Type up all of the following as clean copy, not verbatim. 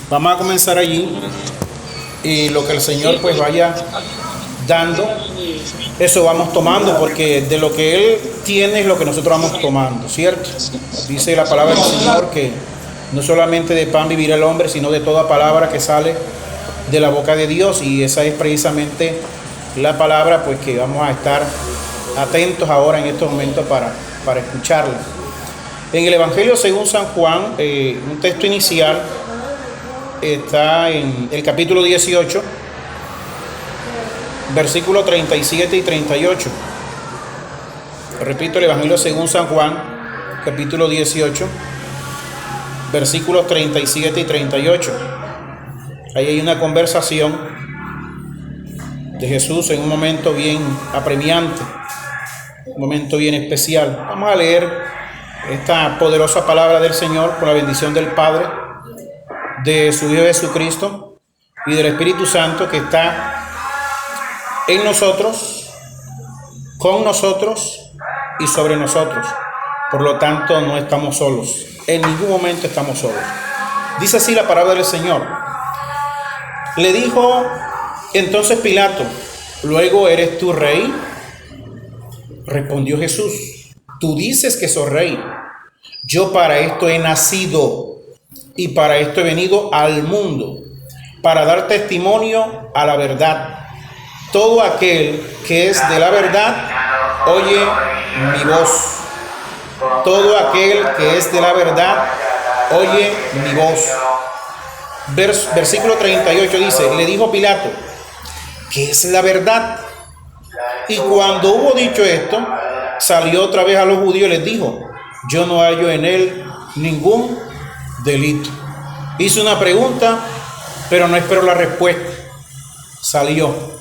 Vamos a comenzar allí y lo que el Señor pues vaya dando, eso vamos tomando, porque de lo que Él tiene es lo que nosotros vamos tomando, ¿cierto? Dice la palabra del Señor que no solamente de pan vivirá el hombre, sino de toda palabra que sale de la boca de Dios, y esa es precisamente la palabra pues que vamos a estar atentos ahora en estos momentos para escucharla. En el Evangelio según San Juan, un texto inicial está en el capítulo 18, versículos 37 y 38. Repito, el Evangelio según San Juan, capítulo 18, versículos 37 y 38. Ahí hay una conversación de Jesús en un momento bien apremiante, un momento bien especial. Vamos a leer esta poderosa palabra del Señor con la bendición del Padre, de su Hijo Jesucristo y del Espíritu Santo que está en nosotros, con nosotros y sobre nosotros. Por lo tanto, no estamos solos. En ningún momento estamos solos. Dice así la palabra del Señor. Le dijo entonces Pilato: ¿luego eres tú rey? Respondió Jesús: tú dices que soy rey. Yo para esto he nacido y para esto he venido al mundo, para dar testimonio a la verdad. Todo aquel que es de la verdad oye mi voz. Todo aquel que es de la verdad oye mi voz. Versículo 38 dice: le dijo Pilato: ¿qué es la verdad? Y cuando hubo dicho esto, salió otra vez a los judíos y les dijo: yo no hallo en él ningún delito. Hizo una pregunta, pero no esperó la respuesta. Salió.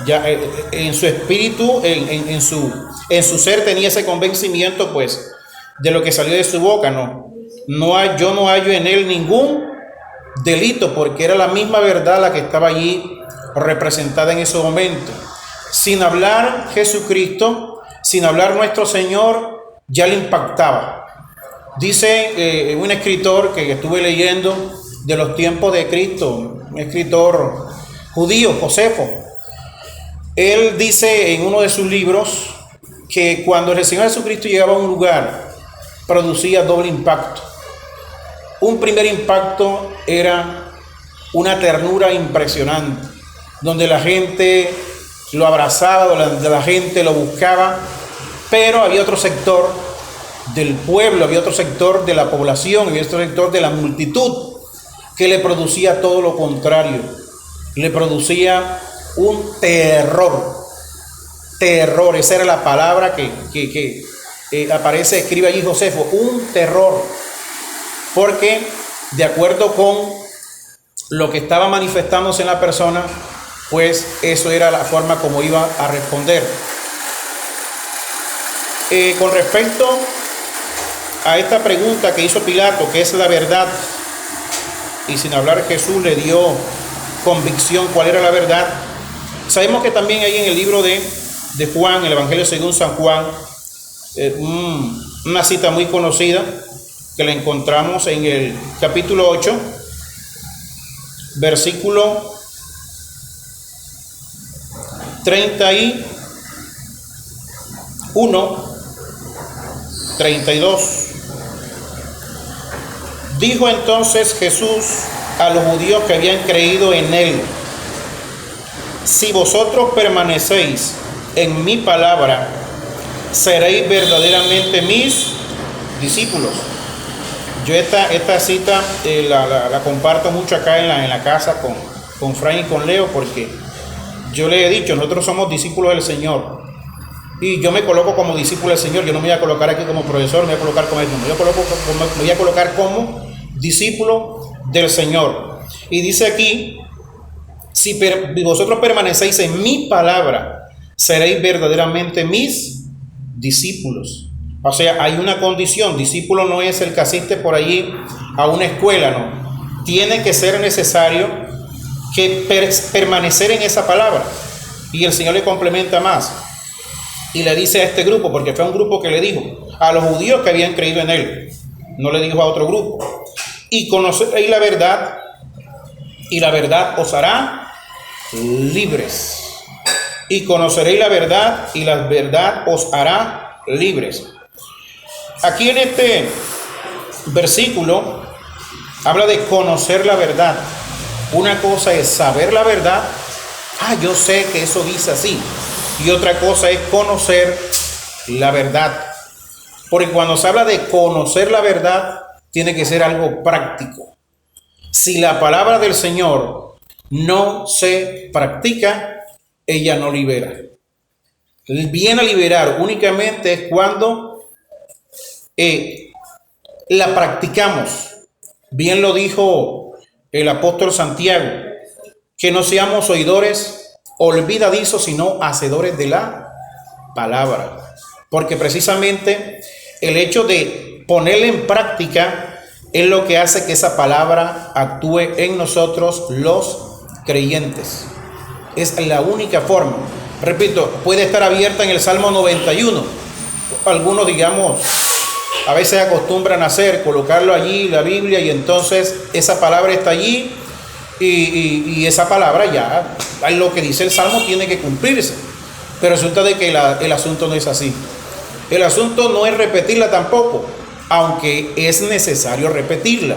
Ya en su espíritu, en su ser tenía ese convencimiento, pues, de lo que salió de su boca. Yo no hallo en él ningún delito, porque era la misma verdad la que estaba allí representada en ese momento. Sin hablar Jesucristo, sin hablar nuestro Señor, ya le impactaba. Dice un escritor que estuve leyendo de los tiempos de Cristo, un escritor judío, Josefo. Él dice en uno de sus libros que cuando el Señor Jesucristo llegaba a un lugar, producía doble impacto. Un primer impacto era una ternura impresionante, donde la gente lo abrazaba, donde la gente lo buscaba, pero había otro sector del pueblo, había otro sector de la población, había otro sector de la multitud que le producía todo lo contrario. Le producía un terror, esa era la palabra que aparece, escribe allí Josefo, un terror, porque de acuerdo con lo que estaba manifestándose en la persona, pues eso era la forma como iba a responder. Con respecto a esta pregunta que hizo Pilato, ¿qué es la verdad? Y sin hablar Jesús le dio convicción cuál era la verdad. Sabemos que también hay en el libro de Juan, el Evangelio según San Juan, una cita muy conocida que la encontramos en el capítulo 8, versículo 31, 32. Dijo entonces Jesús a los judíos que habían creído en él: si vosotros permanecéis en mi palabra, seréis verdaderamente mis discípulos. Yo esta cita la comparto mucho acá en la casa con Fran y con Leo, porque yo le he dicho, nosotros somos discípulos del Señor. Y yo me coloco como discípulo del Señor. Yo no me voy a colocar aquí como profesor, me voy a colocar como esto. Me voy a colocar como discípulo del Señor. Y dice aquí: si vosotros permanecéis en mi palabra, seréis verdaderamente mis discípulos. O sea, hay una condición. Discípulo no es el que asiste por allí a una escuela, no. Tiene que ser necesario que permanecer en esa palabra. Y el Señor le complementa más y le dice a este grupo, porque fue un grupo que le dijo a los judíos que habían creído en él, no le dijo a otro grupo: y conoceréis la verdad, y la verdad os hará libres. Y conoceréis la verdad, y la verdad os hará libres. Aquí en este versículo habla de conocer la verdad. Una cosa es saber la verdad. Yo sé que eso dice así. Y otra cosa es conocer la verdad. Porque cuando se habla de conocer la verdad, tiene que ser algo práctico. Si la palabra del Señor no se practica, ella no libera. Viene a liberar únicamente es cuando la practicamos. Bien lo dijo el apóstol Santiago, que no seamos oidores olvidadizos, sino hacedores de la palabra. Porque precisamente el hecho de ponerla en práctica es lo que hace que esa palabra actúe en nosotros los creyentes. Es la única forma. Repito, puede estar abierta en el Salmo 91. Algunos, digamos, a veces acostumbran a hacer, colocarlo allí, la Biblia, y entonces esa palabra está allí y esa palabra ya, lo que dice el Salmo tiene que cumplirse. Pero resulta de que el asunto no es así. El asunto no es repetirla tampoco, aunque es necesario repetirla.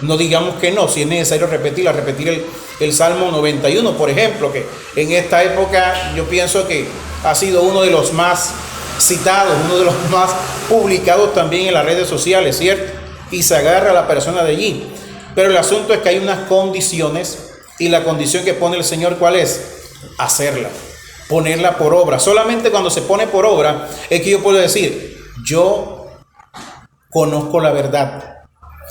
No digamos que no, si es necesario repetirla, repetir el Salmo 91, por ejemplo, que en esta época yo pienso que ha sido uno de los más citados, uno de los más publicados también en las redes sociales, ¿cierto? Y se agarra a la persona de allí. Pero el asunto es que hay unas condiciones, y la condición que pone el Señor, ¿cuál es? Hacerla, ponerla por obra. Solamente cuando se pone por obra es que yo puedo decir, yo conozco la verdad.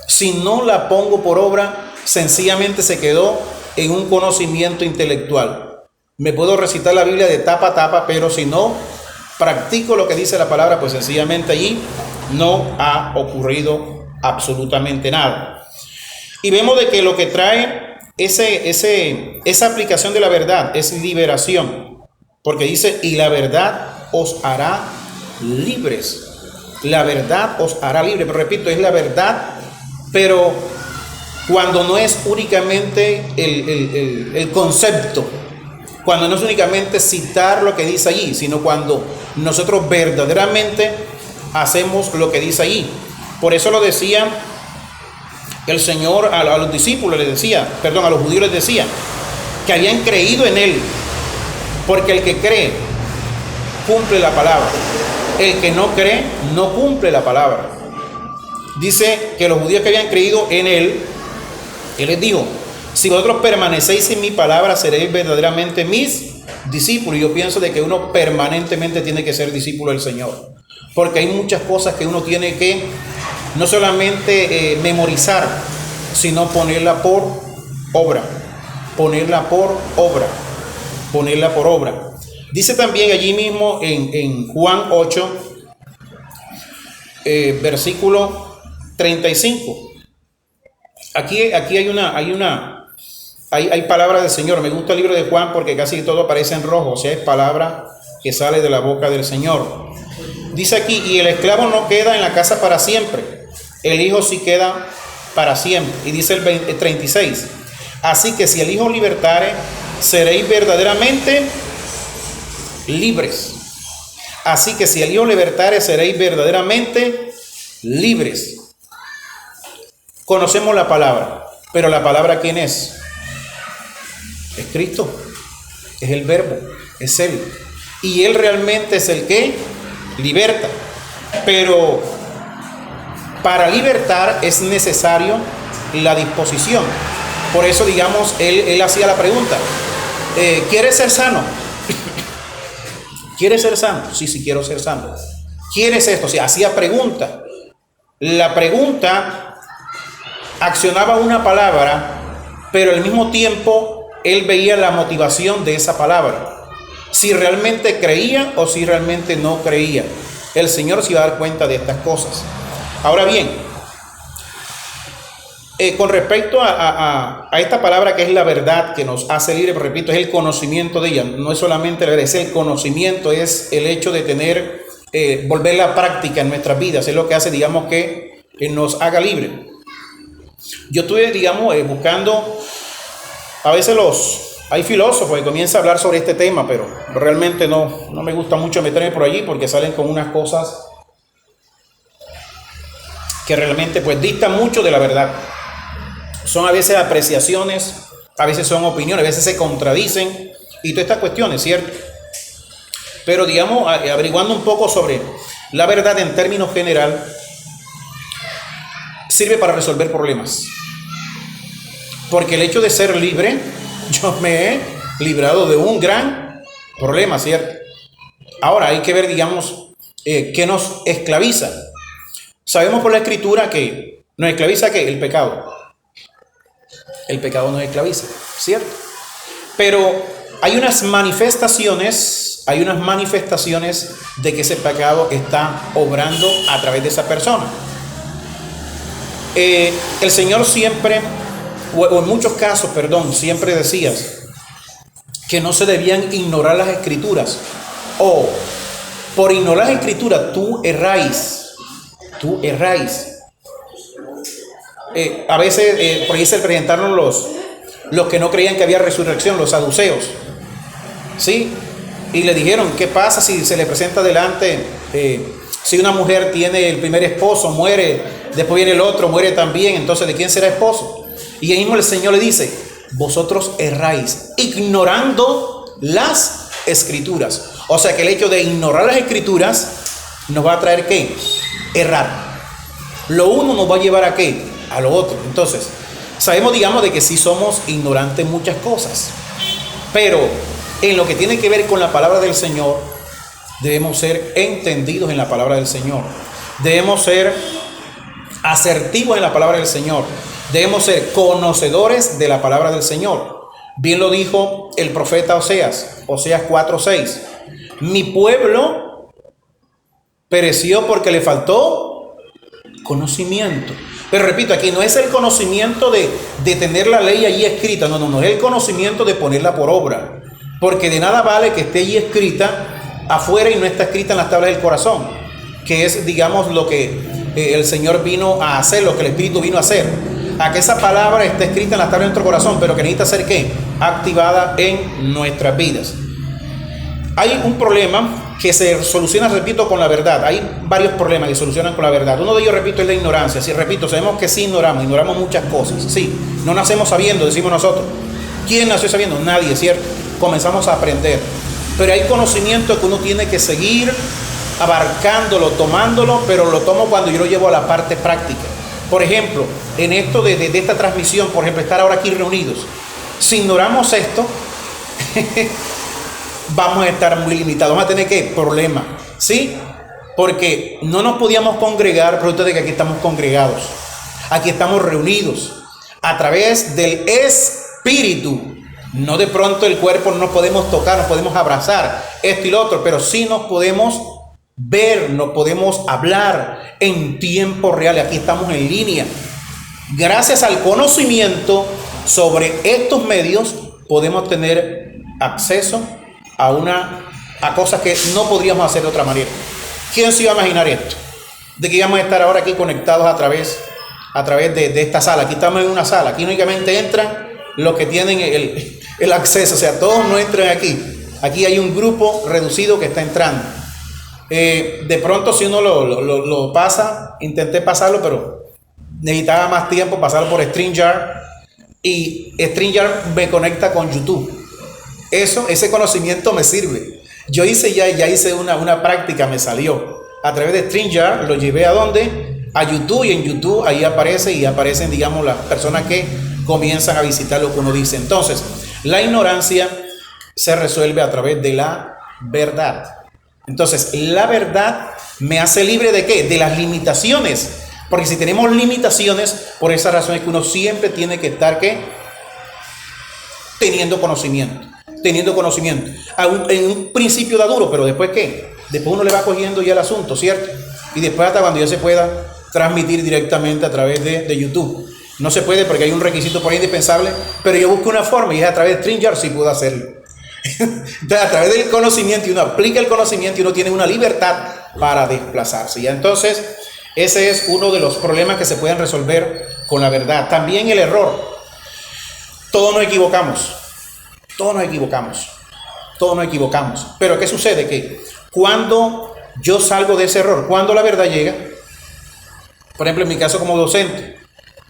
Si no la pongo por obra, sencillamente se quedó en un conocimiento intelectual. Me puedo recitar la Biblia de tapa a tapa, pero si no practico lo que dice la palabra, pues sencillamente allí no ha ocurrido absolutamente nada. Y vemos de que lo que trae esa aplicación de la verdad es liberación, porque dice, y la verdad os hará libres. La verdad os hará libres. Pero repito, es la verdad, pero cuando no es únicamente el concepto, cuando no es únicamente citar lo que dice allí, sino cuando nosotros verdaderamente hacemos lo que dice allí. Por eso lo decía el Señor a los discípulos, a los judíos les decía, que habían creído en Él, porque el que cree cumple la palabra, el que no cree no cumple la palabra. Dice que los judíos que habían creído en Él les dijo, si vosotros permanecéis en mi palabra, seréis verdaderamente mis discípulos. Y yo pienso de que uno permanentemente tiene que ser discípulo del Señor, porque hay muchas cosas que uno tiene que no solamente memorizar, sino ponerla por obra, ponerla por obra, ponerla por obra. Dice también allí mismo en Juan 8, versículo 35. Aquí hay palabra del Señor. Me gusta el libro de Juan porque casi todo aparece en rojo, o sea, es palabra que sale de la boca del Señor. Dice aquí, y el esclavo no queda en la casa para siempre, el Hijo sí queda para siempre. Y dice el 36, así que si el Hijo libertare, seréis verdaderamente libres. Así que si el Hijo libertare, seréis verdaderamente libres. Conocemos la palabra, pero la palabra ¿quién es? Es Cristo, es el Verbo, es Él. Y Él realmente es el que liberta. Pero para libertar es necesario la disposición. Por eso, digamos, él hacía la pregunta, ¿quieres ser sano? ¿Quieres ser sano? Sí, quiero ser sano. ¿Quieres esto? Sí, hacía pregunta. La pregunta accionaba una palabra, pero al mismo tiempo él veía la motivación de esa palabra. Si realmente creía o si realmente no creía. El Señor se iba a dar cuenta de estas cosas. Ahora bien, con respecto a esta palabra que es la verdad, que nos hace libre, repito, es el conocimiento de ella. No es solamente la verdad, es el conocimiento, es el hecho de tener, volver la práctica en nuestras vidas. Es lo que hace, digamos, que nos haga libre. Yo estuve, digamos, buscando, a veces hay filósofos que comienzan a hablar sobre este tema, pero realmente no me gusta mucho meterme por allí porque salen con unas cosas que realmente pues distan mucho de la verdad. Son a veces apreciaciones, a veces son opiniones, a veces se contradicen y todas estas cuestiones, ¿cierto? Pero digamos, averiguando un poco sobre la verdad en términos general, sirve para resolver problemas. Porque el hecho de ser libre, yo me he librado de un gran problema, ¿cierto? Ahora hay que ver, digamos, qué nos esclaviza. Sabemos por la Escritura que nos esclaviza ¿qué? El pecado. El pecado nos esclaviza, ¿cierto? Pero hay unas manifestaciones de que ese pecado está obrando a través de esa persona. El Señor siempre, o en muchos casos, siempre decías que no se debían ignorar las Escrituras. O por ignorar las Escrituras tú erráis. A veces por ahí se presentaron los que no creían que había resurrección, los saduceos, ¿sí? Y le dijeron, ¿qué pasa si se le presenta delante, si una mujer tiene el primer esposo, muere, después viene el otro, muere también, entonces ¿de quién será esposo? Y ahí mismo el Señor le dice, vosotros erráis, ignorando las Escrituras. O sea que el hecho de ignorar las Escrituras nos va a traer ¿qué? Errar. Lo uno nos va a llevar a ¿qué? A lo otro. Entonces, sabemos, digamos, de que sí somos ignorantes en muchas cosas, pero en lo que tiene que ver con la palabra del Señor, debemos ser entendidos en la palabra del Señor. Debemos ser asertivos en la palabra del Señor. Debemos ser conocedores de la palabra del Señor. Bien lo dijo el profeta Oseas 4:6. Mi pueblo pereció porque le faltó conocimiento. Pero repito, aquí no es el conocimiento de tener la ley allí escrita, no, es el conocimiento de ponerla por obra. Porque de nada vale que esté allí escrita afuera y no está escrita en las tablas del corazón, que es, digamos, lo que el Señor vino a hacer, lo que el Espíritu vino a hacer. A que esa palabra esté escrita en las tablas de nuestro corazón, pero que necesita ser ¿qué? Activada en nuestras vidas. Hay un problema que se soluciona, repito, con la verdad. Hay varios problemas que se solucionan con la verdad. Uno de ellos, repito, es la ignorancia. Sí, repito, sabemos que sí ignoramos muchas cosas. Sí, no nacemos sabiendo, decimos nosotros. ¿Quién nació sabiendo? Nadie, ¿cierto? Comenzamos a aprender. Pero hay conocimiento que uno tiene que seguir abarcándolo, tomándolo, pero lo tomo cuando yo lo llevo a la parte práctica. Por ejemplo, en esto de esta transmisión, por ejemplo, estar ahora aquí reunidos. Si ignoramos esto, vamos a estar muy limitados, vamos a tener ¿qué? Problemas, ¿sí? Porque no nos podíamos congregar, producto de que aquí estamos congregados, aquí estamos reunidos a través del Espíritu. No de pronto el cuerpo no nos podemos tocar, nos podemos abrazar, esto y lo otro, pero sí nos podemos ver, nos podemos hablar en tiempo real. Aquí estamos en línea. Gracias al conocimiento sobre estos medios podemos tener acceso a cosas que no podríamos hacer de otra manera. ¿Quién se iba a imaginar esto? De que íbamos a estar ahora aquí conectados a través de esta sala. Aquí estamos en una sala. Aquí únicamente entran los que tienen el acceso. O sea, todos no entran aquí. Aquí hay un grupo reducido que está entrando. De pronto si uno lo pasa, intenté pasarlo, pero necesitaba más tiempo pasarlo por StreamYard. Y StreamYard me conecta con YouTube. Ese conocimiento me sirve. Yo ya hice una práctica, me salió. A través de StreamYard lo llevé ¿a dónde? A YouTube, y en YouTube ahí aparecen, digamos, las personas que comienzan a visitar lo que uno dice. Entonces, la ignorancia se resuelve a través de la verdad. Entonces, la verdad me hace libre ¿de qué? De las limitaciones. Porque si tenemos limitaciones, por esa razón es que uno siempre tiene que estar ¿qué? Teniendo conocimiento. En un principio da duro, pero después ¿qué? Después uno le va cogiendo ya el asunto, ¿cierto? Y después hasta cuando ya se pueda transmitir directamente a través de YouTube. No se puede porque hay un requisito por ahí indispensable, pero yo busco una forma y es a través de StreamYard sí puedo hacerlo. Entonces, a través del conocimiento, y uno aplica el conocimiento y uno tiene una libertad para desplazarse. ¿Ya? Entonces, ese es uno de los problemas que se pueden resolver con la verdad. También el error. Todos nos equivocamos. Todos nos equivocamos. Todos nos equivocamos. Pero ¿qué sucede? Que cuando yo salgo de ese error, cuando la verdad llega, por ejemplo, en mi caso como docente,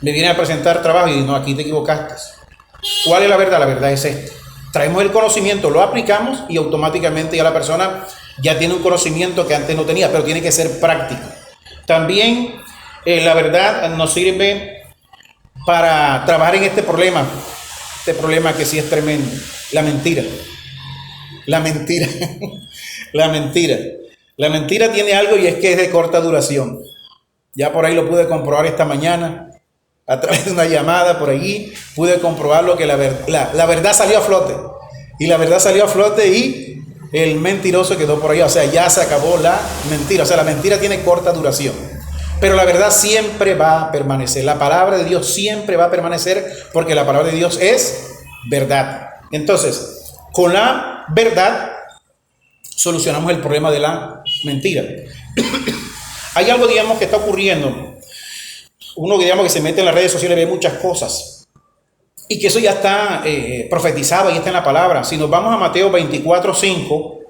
me vienen a presentar trabajo y no, aquí te equivocaste. ¿Cuál es la verdad? La verdad es esta. Traemos el conocimiento, lo aplicamos y automáticamente ya la persona ya tiene un conocimiento que antes no tenía, pero tiene que ser práctico. También la verdad nos sirve para trabajar en este problema que sí es tremendo, la mentira. La mentira, la mentira. La mentira tiene algo y es que es de corta duración. Ya por ahí lo pude comprobar esta mañana, a través de una llamada por allí, pude comprobarlo que la verdad salió a flote. Y la verdad salió a flote y el mentiroso quedó por ahí. O sea, ya se acabó la mentira. O sea, la mentira tiene corta duración. Pero la verdad siempre va a permanecer. La palabra de Dios siempre va a permanecer porque la palabra de Dios es verdad. Entonces, con la verdad solucionamos el problema de la mentira. Hay algo, digamos, que está ocurriendo. Uno, digamos, que se mete en las redes sociales ve muchas cosas. Y que eso ya está profetizado y está en la palabra. Si nos vamos a Mateo 24:5,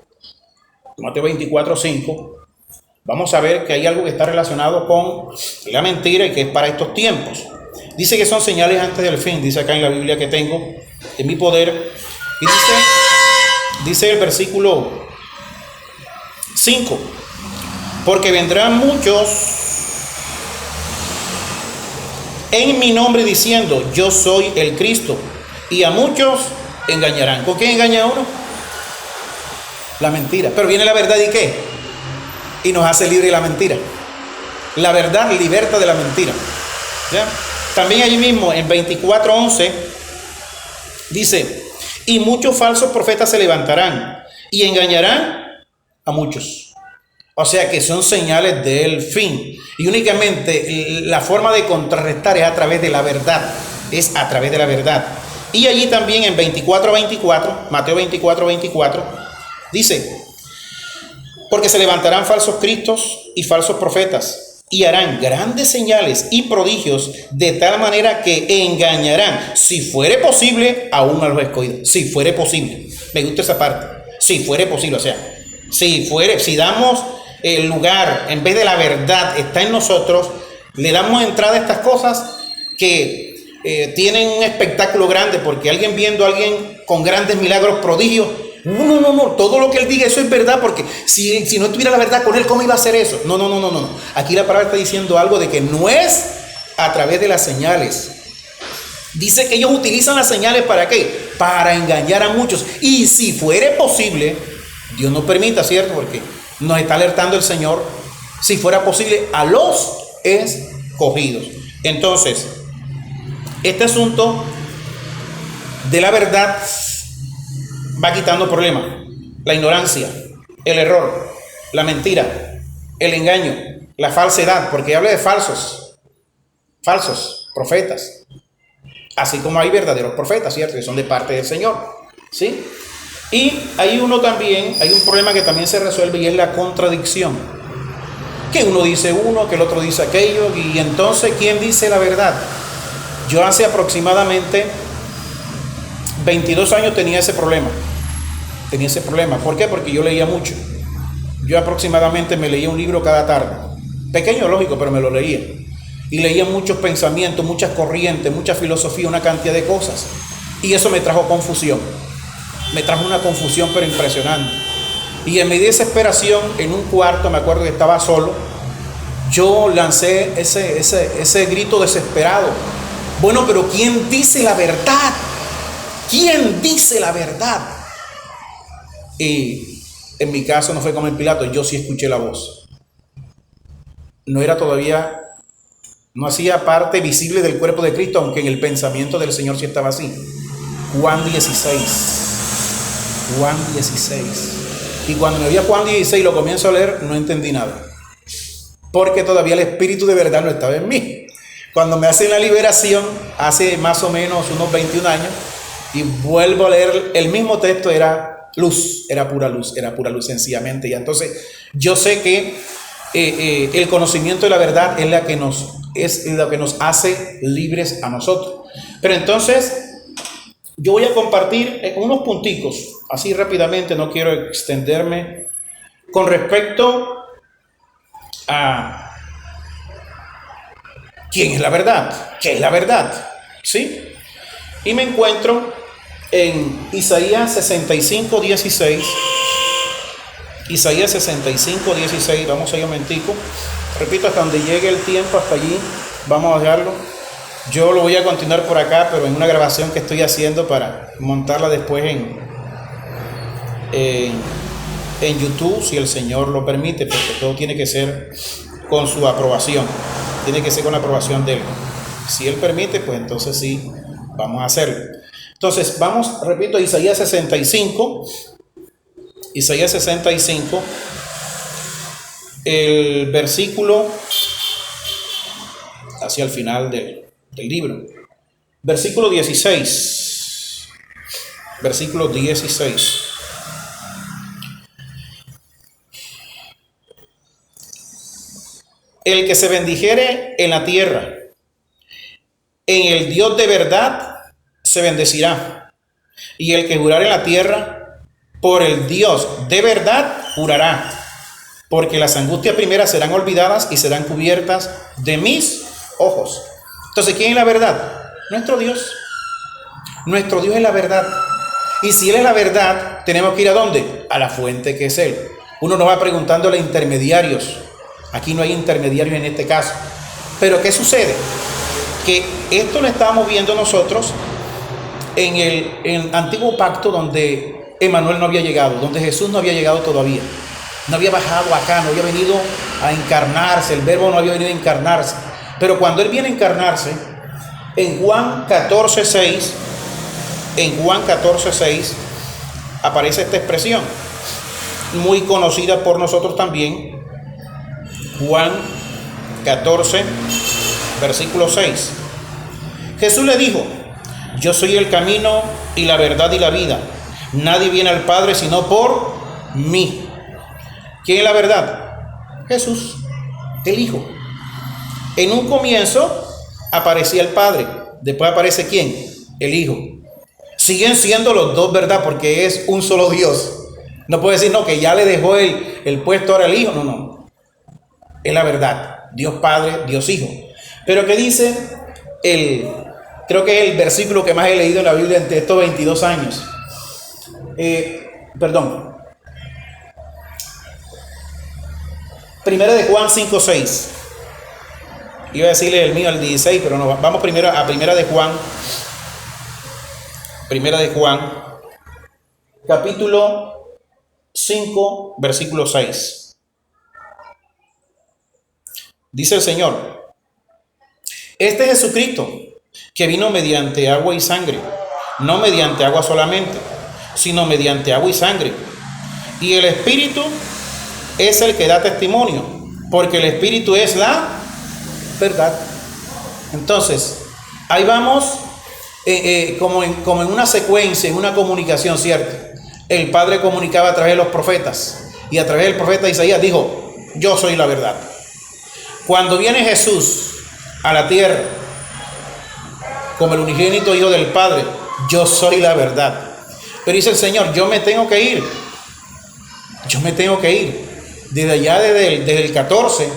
vamos a ver que hay algo que está relacionado con la mentira y que es para estos tiempos. Dice que son señales antes del fin, dice acá en la Biblia que tengo en mi poder. Y dice el versículo 5, porque vendrán muchos en mi nombre diciendo, yo soy el Cristo, y a muchos engañarán. ¿Con quién engaña uno? La mentira. Pero viene la verdad y ¿qué? Y nos hace libre de la mentira. La verdad liberta de la mentira. ¿Ya? También allí mismo en 24:11 dice, y muchos falsos profetas se levantarán y engañarán a muchos. O sea que son señales del fin. Y únicamente la forma de contrarrestar es a través de la verdad. Es a través de la verdad. Y allí también en 24:24, Mateo 24:24, dice, porque se levantarán falsos cristos y falsos profetas, y harán grandes señales y prodigios de tal manera que engañarán, si fuere posible, aún a los escogidos. Si fuere posible. Me gusta esa parte. Si fuere posible, o sea, si damos el lugar, en vez de la verdad, está en nosotros, le damos entrada a estas cosas que tienen un espectáculo grande, porque alguien viendo a alguien con grandes milagros, prodigios, no, todo lo que él diga, eso es verdad, porque si no tuviera la verdad con él, ¿cómo iba a hacer eso? No. Aquí la palabra está diciendo algo de que no es a través de las señales. Dice que ellos utilizan las señales ¿para qué? Para engañar a muchos. Y si fuere posible, Dios no permita, ¿cierto? Porque nos está alertando el Señor, si fuera posible, a los escogidos. Entonces, este asunto de la verdad va quitando problemas. La ignorancia, el error, la mentira, el engaño, la falsedad, porque habla de falsos profetas. Así como hay verdaderos profetas, ¿cierto? Que son de parte del Señor, ¿sí? Y hay un problema que también se resuelve y es la contradicción. Que uno dice uno, que el otro dice aquello, y entonces, ¿quién dice la verdad? Yo hace aproximadamente 22 años tenía ese problema. ¿Por qué? Porque yo leía mucho. Yo aproximadamente me leía un libro cada tarde. Pequeño, lógico, pero me lo leía. Y leía muchos pensamientos, muchas corrientes, mucha filosofía, una cantidad de cosas. Y eso me trajo confusión. Me trajo una confusión pero impresionante. Y en mi desesperación, en un cuarto, me acuerdo que estaba solo, yo lancé ese grito desesperado. Bueno, pero ¿quién dice la verdad? ¿Quién dice la verdad? Y en mi caso no fue como en Pilato, yo sí escuché la voz. No hacía parte visible del cuerpo de Cristo, aunque en el pensamiento del Señor sí estaba así. Juan 16. Y cuando me vi a Juan 16 y lo comienzo a leer, no entendí nada. Porque todavía el Espíritu de verdad no estaba en mí. Cuando me hacen la liberación, hace más o menos unos 21 años, y vuelvo a leer el mismo texto, era pura luz sencillamente. Y entonces yo sé que el conocimiento de la verdad es la que nos es lo que nos hace libres a nosotros. Pero entonces, yo voy a compartir unos punticos, así rápidamente, no quiero extenderme, con respecto a quién es la verdad, qué es la verdad, ¿sí? Y me encuentro en Isaías 65:16. Isaías 65:16, vamos ahí un momentico. Repito, hasta donde llegue el tiempo, hasta allí vamos a dejarlo. Yo lo voy a continuar por acá, pero en una grabación que estoy haciendo para montarla después en YouTube, si el Señor lo permite, porque todo tiene que ser con su aprobación, tiene que ser con la aprobación de Él. Si Él permite, pues entonces sí, vamos a hacerlo. Entonces, vamos, repito, Isaías 65, el versículo hacia el final del libro. Versículo 16. Versículo 16. El que se bendijere en la tierra, en el Dios de verdad se bendecirá. Y el que jurare en la tierra, por el Dios de verdad jurará. Porque las angustias primeras serán olvidadas y serán cubiertas de mis ojos. Entonces, ¿quién es la verdad? Nuestro Dios. Nuestro Dios es la verdad. Y si Él es la verdad, tenemos que ir ¿a dónde? A la fuente que es Él. Uno nos va preguntándole intermediarios. Aquí no hay intermediarios en este caso. Pero ¿qué sucede? Que esto lo estábamos viendo nosotros en el antiguo pacto, donde Emmanuel no había llegado, donde Jesús no había llegado todavía. No había bajado acá, no había venido a encarnarse, el verbo no había venido a encarnarse. Pero cuando Él viene a encarnarse, en Juan 14:6, aparece esta expresión, muy conocida por nosotros también. Juan 14, versículo 6. Jesús le dijo: yo soy el camino y la verdad y la vida. Nadie viene al Padre sino por mí. ¿Quién es la verdad? Jesús, el Hijo. En un comienzo aparecía el Padre. Después aparece ¿quién? El Hijo. Siguen siendo los dos, ¿verdad? Porque es un solo Dios. No puede decir, no, que ya le dejó el puesto ahora al Hijo. No, no. Es la verdad. Dios Padre, Dios Hijo. Pero ¿qué dice? Creo que es el versículo que más he leído en la Biblia entre estos 22 años. Primera de Juan 5:6. Iba a decirle el mío al 16, pero no. Vamos primero a Primera de Juan. Primera de Juan, capítulo 5, versículo 6. Dice el Señor: este Jesucristo, que vino mediante agua y sangre, no mediante agua solamente, sino mediante agua y sangre. Y el Espíritu es el que da testimonio, porque el Espíritu es la verdad. Entonces, ahí vamos, como en una secuencia, en una comunicación, ¿cierto? El Padre comunicaba a través de los profetas, y a través del profeta Isaías dijo: yo soy la verdad. Cuando viene Jesús a la tierra, como el unigénito Hijo del Padre, yo soy la verdad. Pero dice el Señor: yo me tengo que ir. Yo me tengo que ir. Desde allá, desde el 14,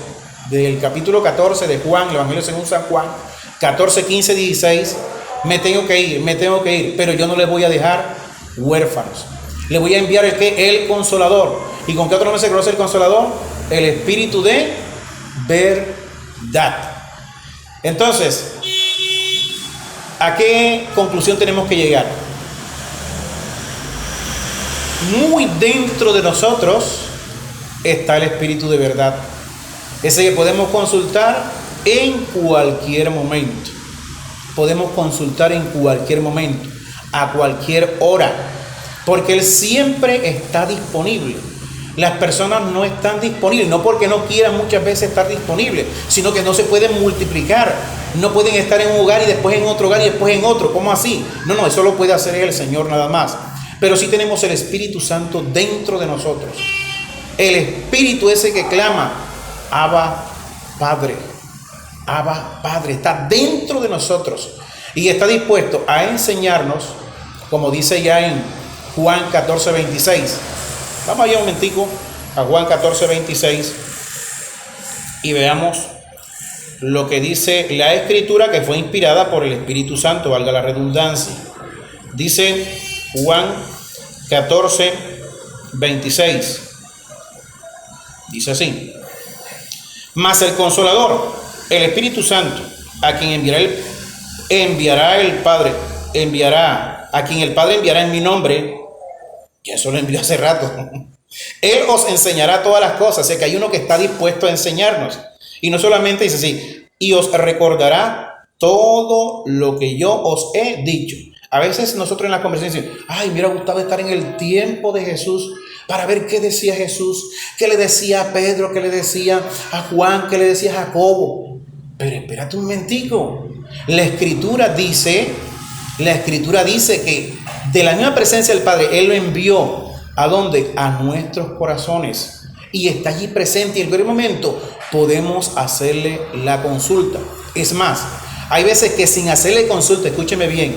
desde el capítulo 14 de Juan, el Evangelio según San Juan, 14, 15, 16, me tengo que ir, pero yo no les voy a dejar huérfanos. Le voy a enviar el Consolador. ¿Y con qué otro nombre se conoce el Consolador? El Espíritu de verdad. Entonces, ¿a qué conclusión tenemos que llegar? Muy dentro de nosotros está el Espíritu de verdad, ese que podemos consultar en cualquier momento. Podemos consultar en cualquier momento, a cualquier hora, porque Él siempre está disponible. Las personas no están disponibles, no porque no quieran muchas veces estar disponibles, sino que no se pueden multiplicar. No pueden estar en un lugar y después en otro lugar y después en otro. ¿Cómo así? No, eso lo puede hacer el Señor nada más. Pero sí tenemos el Espíritu Santo dentro de nosotros. El Espíritu ese que clama: Abba, Padre. Abba Padre, está dentro de nosotros y está dispuesto a enseñarnos, como dice ya en Juan 14:26. Vamos allá un momentico a Juan 14:26 y veamos lo que dice la Escritura, que fue inspirada por el Espíritu Santo, valga la redundancia. Dice Juan 14:26. Dice así: mas el Consolador, el Espíritu Santo, a quien enviará el Padre, a quien el Padre enviará en mi nombre, que eso lo envió hace rato, Él os enseñará todas las cosas. O sea que hay uno que está dispuesto a enseñarnos. Y no solamente dice así, y os recordará todo lo que yo os he dicho. A veces nosotros en las conversaciones decimos, ay, me hubiera gustado estar en el tiempo de Jesús para ver qué decía Jesús, qué le decía a Pedro, qué le decía a Juan, qué le decía a Jacobo. Pero espérate un momentico. La escritura dice que de la misma presencia del Padre, Él lo envió. ¿A dónde? A nuestros corazones. Y está allí presente y en cualquier momento podemos hacerle la consulta. Es más, hay veces que sin hacerle consulta, escúcheme bien,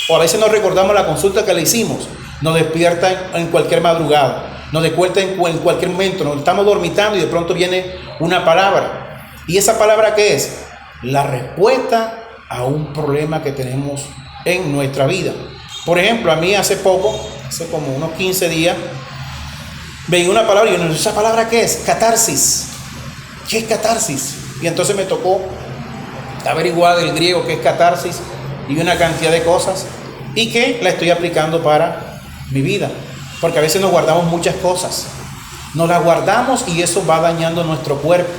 o a veces no recordamos la consulta que le hicimos, nos despierta en cualquier madrugada, nos despierta en cualquier momento, nos estamos dormitando y de pronto viene una palabra. ¿Y esa palabra qué es? La respuesta a un problema que tenemos en nuestra vida. Por ejemplo, a mí hace como unos 15 días, veía una palabra y yo no sé, ¿esa palabra qué es? Catarsis. ¿Qué es catarsis? Y entonces me tocó averiguar del griego qué es catarsis y una cantidad de cosas y que la estoy aplicando para mi vida. Porque a veces nos guardamos muchas cosas. Nos las guardamos y eso va dañando nuestro cuerpo.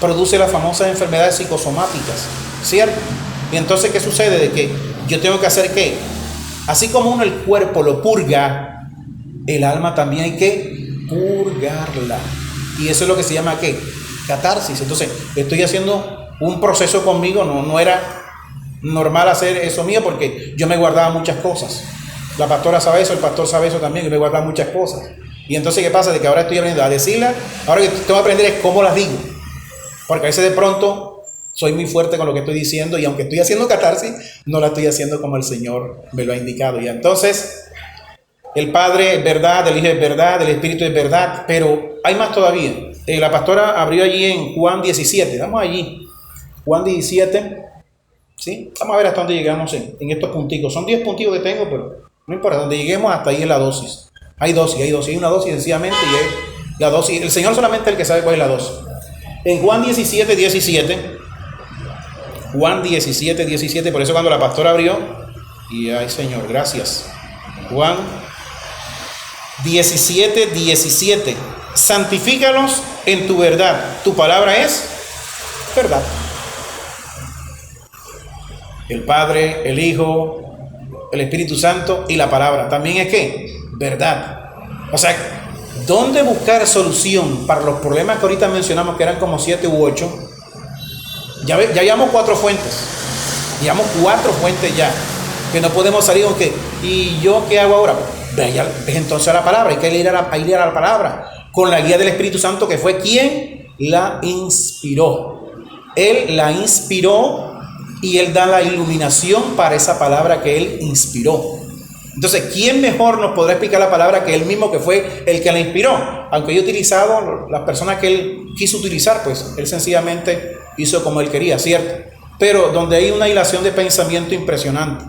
Produce las famosas enfermedades psicosomáticas, ¿cierto? Y entonces, ¿qué sucede? De que yo tengo que hacer ¿qué? Así como uno el cuerpo lo purga, el alma también hay que purgarla. Y eso es lo que se llama ¿qué? Catarsis. Entonces, estoy haciendo un proceso conmigo, no era normal hacer eso mío porque yo me guardaba muchas cosas. La pastora sabe eso, el pastor sabe eso también, que me guardaba muchas cosas. Y entonces, ¿qué pasa? De que ahora estoy aprendiendo a decirlas, ahora que tengo que aprender es cómo las digo. Porque a veces de pronto soy muy fuerte con lo que estoy diciendo y aunque estoy haciendo catarsis, no la estoy haciendo como el Señor me lo ha indicado. Y entonces, el Padre es verdad, el Hijo es verdad, el Espíritu es verdad, pero hay más todavía. La pastora abrió allí en Juan 17, vamos allí, Juan 17, ¿sí? Vamos a ver hasta dónde llegamos en estos punticos. Son 10 punticos que tengo, pero no importa, donde lleguemos hasta ahí es la dosis. Hay una dosis sencillamente y es la dosis. El Señor solamente es el que sabe cuál es la dosis. En Juan 17, Juan 17, por eso cuando la pastora abrió, y ay Señor, gracias. Juan 17, santifícalos en tu verdad, tu palabra es verdad. El Padre, el Hijo, el Espíritu Santo y la palabra, también es ¿qué? Verdad. O sea, ¿dónde buscar solución para los problemas que ahorita mencionamos que eran como 7 u 8? Ya llevamos 4 fuentes. Llevamos 4 fuentes ya. Que no podemos salir con que, ¿y yo qué hago ahora? Vaya entonces a la palabra. Hay que ir a la palabra. Con la guía del Espíritu Santo, que fue quien la inspiró. Él la inspiró y Él da la iluminación para esa palabra que Él inspiró. Entonces, ¿quién mejor nos podrá explicar la palabra que Él mismo, que fue el que la inspiró? Aunque yo he utilizado las personas que Él quiso utilizar, pues Él sencillamente hizo como Él quería, ¿cierto? Pero donde hay una hilación de pensamiento impresionante.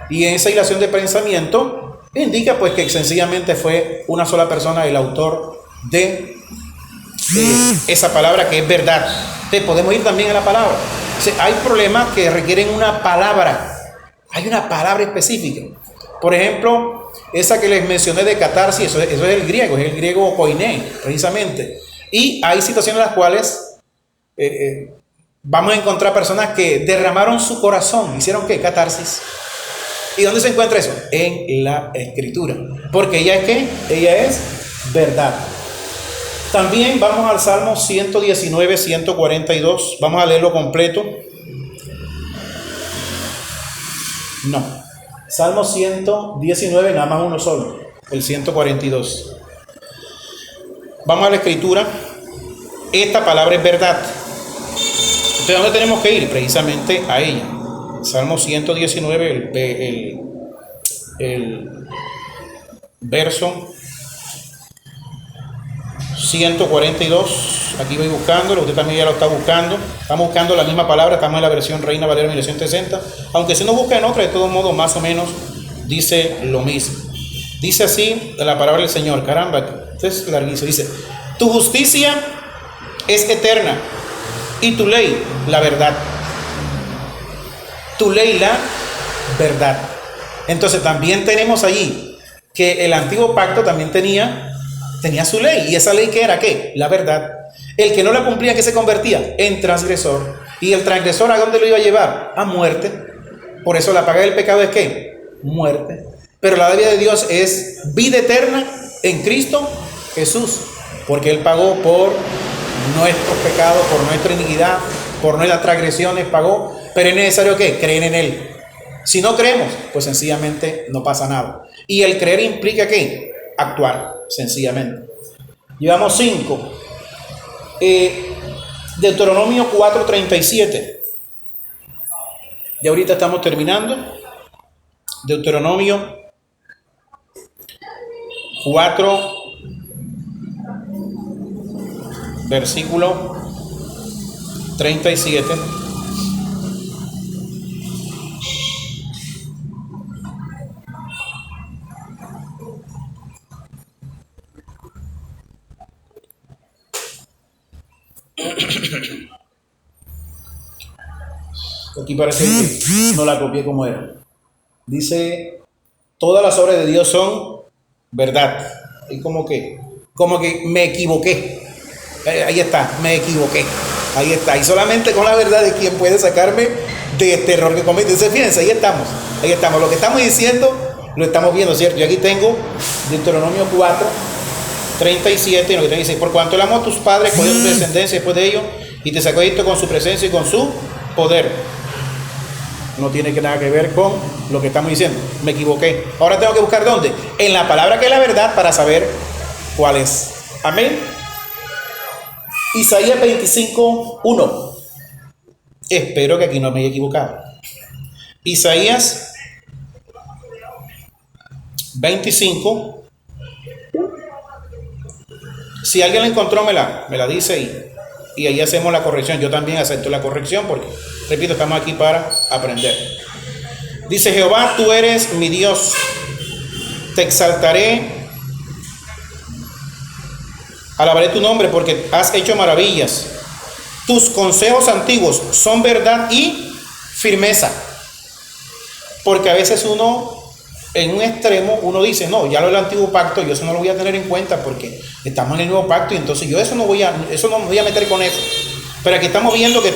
Y en esa hilación de pensamiento indica pues que sencillamente fue una sola persona el autor de esa palabra que es verdad. Entonces podemos ir también a la palabra. O sea, hay problemas que requieren una palabra. Hay una palabra específica. Por ejemplo, esa que les mencioné de catarsis, eso es el griego koiné, precisamente. Y hay situaciones en las cuales vamos a encontrar personas que derramaron su corazón. ¿Hicieron qué? Catarsis. ¿Y dónde se encuentra eso? En la Escritura. Porque ella es ¿qué? Ella es verdad. También vamos al Salmo 119, 142. Vamos a leerlo completo. No. Salmo 119, nada más uno solo. El 142. Vamos a la Escritura. Esta palabra es verdad. Entonces, ¿a dónde tenemos que ir? Precisamente a ella. Salmo 119, el verso 142. Aquí voy buscándolo, usted también ya lo está buscando. Estamos buscando la misma palabra, estamos en la versión Reina Valera 1960. Aunque si uno busca en otra, de todos modos, más o menos dice lo mismo. Dice así la palabra del Señor. Caramba, esto es larguísimo. Dice: tu justicia es eterna y tu ley la verdad. Tu ley la verdad. Entonces también tenemos allí que el antiguo pacto también tenía su ley. ¿Y esa ley qué era? ¿Qué? La verdad. El que no la cumplía, ¿qué se convertía? En transgresor. ¿Y el transgresor a dónde lo iba a llevar? A muerte. Por eso la paga del pecado es ¿qué? Muerte. Pero la vida de Dios es vida eterna en Cristo Jesús. Porque Él pagó por nuestros pecados, por nuestra iniquidad, por nuestras transgresiones, pagó. Pero es necesario ¿qué? Creer en Él. Si no creemos, pues sencillamente no pasa nada. Y el creer implica ¿qué? Actuar, sencillamente. Llevamos 5. Deuteronomio 4:37. Y ahorita estamos terminando. Deuteronomio 4, versículo 37. Aquí parece que no la copié como era. Dice: todas las obras de Dios son verdad. Y como que me equivoqué. Ahí está, me equivoqué. Ahí está. Y solamente con la verdad es quien puede sacarme de este error que cometí. Entonces, fíjense, ahí estamos. Ahí estamos. Lo que estamos diciendo lo estamos viendo, ¿cierto? Yo aquí tengo Deuteronomio 4:37. Y lo que te dice: por cuanto él amó a tus padres, cogió tu descendencia después de ellos y te sacó de Egipto con su presencia y con su poder. No tiene nada que ver con lo que estamos diciendo. Me equivoqué. Ahora tengo que buscar ¿dónde? En la palabra que es la verdad para saber cuál es. Amén. Isaías 25:1. Espero que aquí no me haya equivocado. Isaías 25. Si alguien la encontró, me la dice y ahí hacemos la corrección. Yo también acepto la corrección porque, repito, estamos aquí para aprender. Dice: Jehová, tú eres mi Dios, te exaltaré, alabaré tu nombre porque has hecho maravillas. Tus consejos antiguos son verdad y firmeza. Porque a veces uno, en un extremo, uno dice: no, ya lo del antiguo pacto, yo eso no lo voy a tener en cuenta porque estamos en el nuevo pacto y entonces yo eso no me voy a meter con eso. Pero aquí estamos viendo que